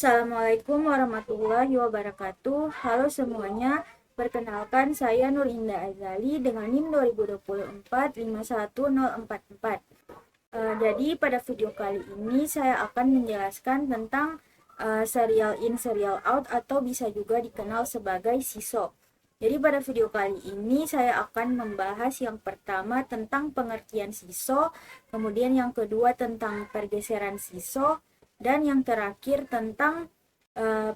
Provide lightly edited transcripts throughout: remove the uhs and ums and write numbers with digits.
Assalamualaikum warahmatullahi wabarakatuh. Halo semuanya, perkenalkan saya Nur Indah Azali dengan NIM 2024 51044. Jadi pada video kali ini saya akan menjelaskan tentang serial in serial out atau bisa juga dikenal sebagai SISO. Jadi pada video kali ini saya akan membahas yang pertama tentang pengertian SISO, kemudian yang kedua tentang pergeseran SISO, dan yang terakhir tentang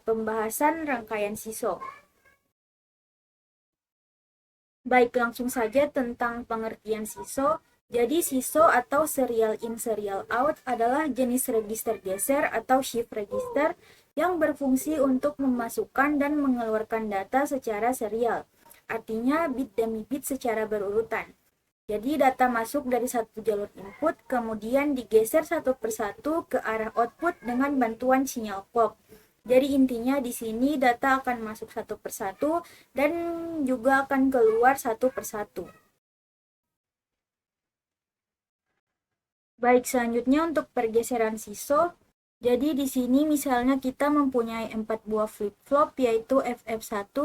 pembahasan rangkaian SISO. Baik, langsung saja tentang pengertian SISO. Jadi SISO atau serial in serial out adalah jenis register geser atau shift register yang berfungsi untuk memasukkan dan mengeluarkan data secara serial. Artinya bit demi bit secara berurutan. Jadi data masuk dari satu jalur input, kemudian digeser satu persatu ke arah output dengan bantuan sinyal clock. Jadi intinya di sini data akan masuk satu persatu dan juga akan keluar satu persatu. Baik, selanjutnya untuk pergeseran SISO. Jadi di sini misalnya kita mempunyai 4 buah flip-flop yaitu FF1,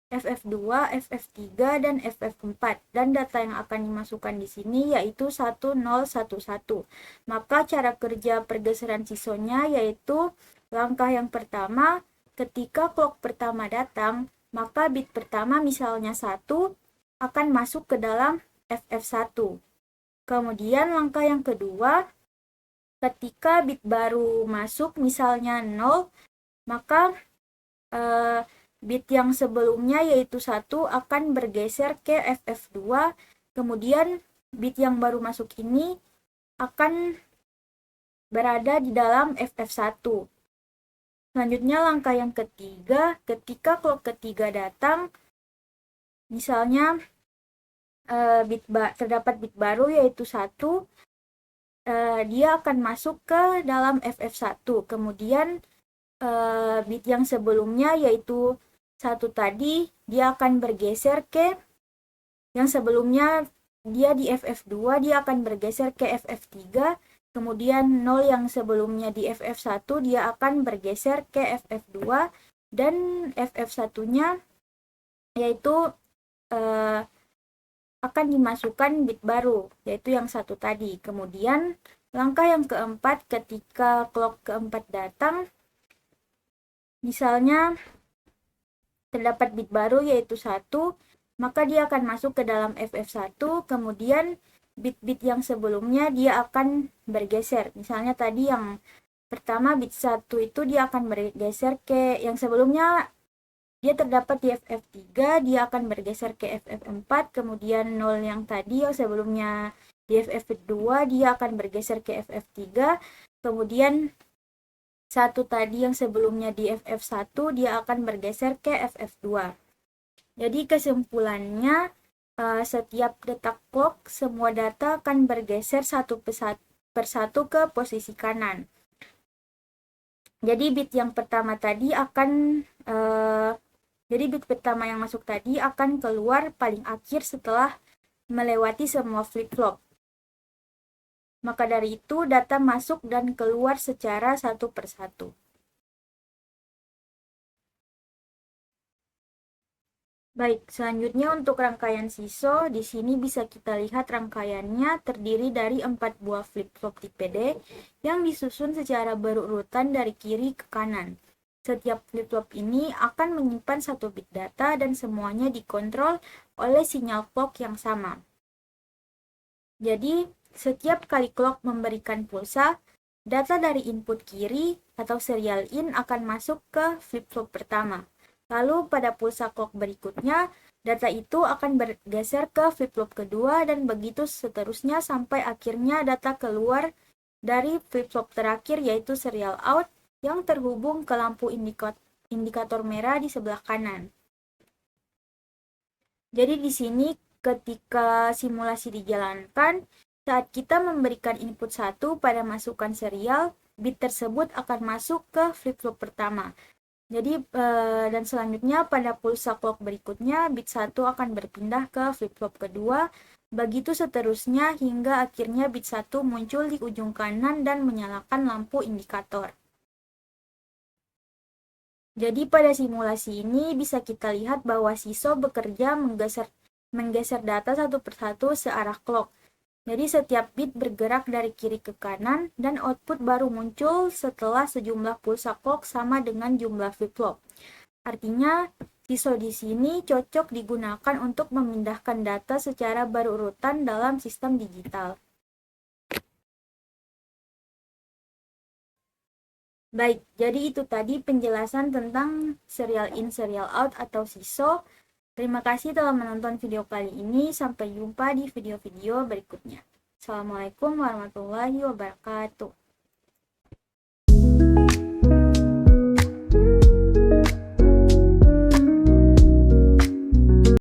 FF2, FF3, dan FF4. Dan data yang akan dimasukkan di sini yaitu 1011. Maka cara kerja pergeseran SISO-nya yaitu langkah yang pertama, ketika clock pertama datang, maka bit pertama misalnya 1 akan masuk ke dalam FF1. Kemudian langkah yang kedua, ketika bit baru masuk misalnya 0, maka bit yang sebelumnya yaitu 1 akan bergeser ke FF2, kemudian bit yang baru masuk ini akan berada di dalam FF1. Selanjutnya langkah yang ketiga, ketika clock ketiga datang, misalnya terdapat bit baru yaitu 1, dia akan masuk ke dalam FF1. Kemudian bit yang sebelumnya yaitu 1 tadi, dia akan bergeser ke yang sebelumnya dia di FF2, dia akan bergeser ke FF3. Kemudian 0 yang sebelumnya di FF1, dia akan bergeser ke FF2. Dan FF1-nya yaitu akan dimasukkan bit baru, yaitu yang 1 tadi. Kemudian langkah yang keempat, ketika clock keempat datang, misalnya terdapat bit baru yaitu 1, maka dia akan masuk ke dalam FF1, kemudian bit-bit yang sebelumnya dia akan bergeser. Misalnya tadi yang pertama bit 1 itu dia akan bergeser ke yang sebelumnya dia terdapat di FF3, dia akan bergeser ke FF4, kemudian 0 yang tadi yang sebelumnya di FF2, dia akan bergeser ke FF3, kemudian 1 tadi yang sebelumnya di FF1, dia akan bergeser ke FF2. Jadi kesimpulannya, setiap detak clock, semua data akan bergeser satu persatu ke posisi kanan. Jadi bit yang pertama tadi akan bit pertama yang masuk tadi akan keluar paling akhir setelah melewati semua flip-flop. Maka dari itu data masuk dan keluar secara satu persatu. Baik, selanjutnya untuk rangkaian SISO, di sini bisa kita lihat rangkaiannya terdiri dari 4 buah flip-flop tipe D yang disusun secara berurutan dari kiri ke kanan. Setiap flip-flop ini akan menyimpan 1 bit data dan semuanya dikontrol oleh sinyal clock yang sama. Jadi, setiap kali clock memberikan pulsa, data dari input kiri atau serial in akan masuk ke flip-flop pertama. Lalu pada pulsa clock berikutnya, data itu akan bergeser ke flip-flop kedua dan begitu seterusnya sampai akhirnya data keluar dari flip-flop terakhir yaitu serial out yang terhubung ke lampu indikator merah di sebelah kanan. Jadi di sini ketika simulasi dijalankan, saat kita memberikan input 1 pada masukan serial, bit tersebut akan masuk ke flip-flop pertama. Jadi dan selanjutnya pada pulsa clock berikutnya bit 1 akan berpindah ke flip-flop kedua, begitu seterusnya hingga akhirnya bit 1 muncul di ujung kanan dan menyalakan lampu indikator. Jadi pada simulasi ini bisa kita lihat bahwa Siso bekerja menggeser data satu persatu searah clock. Jadi setiap bit bergerak dari kiri ke kanan dan output baru muncul setelah sejumlah pulsa clock sama dengan jumlah flip-flop. Artinya, Siso di sini cocok digunakan untuk memindahkan data secara berurutan dalam sistem digital. Baik, jadi itu tadi penjelasan tentang serial in, serial out atau SISO. Terima kasih telah menonton video kali ini. Sampai jumpa di video-video berikutnya. Assalamualaikum warahmatullahi wabarakatuh.